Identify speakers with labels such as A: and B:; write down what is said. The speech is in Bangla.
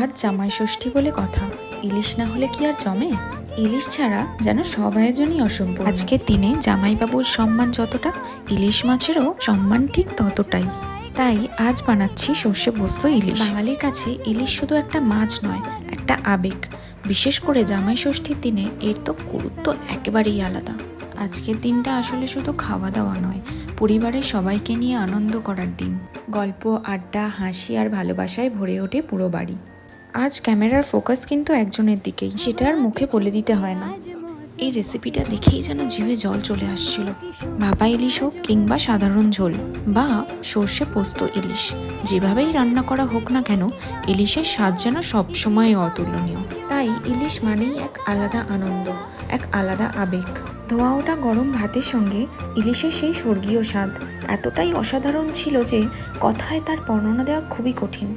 A: আজ জামাই ষষ্ঠী বলে কথা, ইলিশ না হলে কি আর জমে? ইলিশ ছাড়া যেন সব আয়োজনই অসম্পূর্ণ। আজকের দিনে জামাইবাবুর সম্মান যতটা, ইলিশ মাছেরও সম্মান ঠিক ততটাই। তাই আজ বানাচ্ছি সর্ষে পোস্ত ইলিশ। বাঙালির কাছে ইলিশ শুধু একটা মাছ নয়, একটা আবেগ। বিশেষ করে জামাই ষষ্ঠীর দিনে এর তো গুরুত্ব একেবারেই আলাদা। আজকের দিনটা আসলে শুধু খাওয়া দাওয়া নয়, পরিবারের সবাইকে নিয়ে আনন্দ করার দিন। গল্প, আড্ডা, হাসি আর ভালোবাসায় ভরে ওঠে পুরো বাড়ি। আজ ক্যামেরার ফোকাস কিন্তু একজনের দিকেই, সেটা আর মুখে বলে দিতে হয় না। এই রেসিপিটা দেখেই যেন জিভে জল চলে আসছিল। ভাপা ইলিশ হোক কিংবা সাধারণ ঝোল বা সর্ষে পোস্ত ইলিশ, যেভাবেই রান্না করা হোক না কেন, ইলিশের স্বাদ যেন সবসময় অতুলনীয়। তাই ইলিশ মানেই এক আলাদা আনন্দ, এক আলাদা আবেগ। ধোয়া ওঠা গরম ভাতের সঙ্গে ইলিশের সেই স্বর্গীয় স্বাদ এতটাই অসাধারণ ছিল যে কথায় তার বর্ণনা দেওয়া খুবই কঠিন।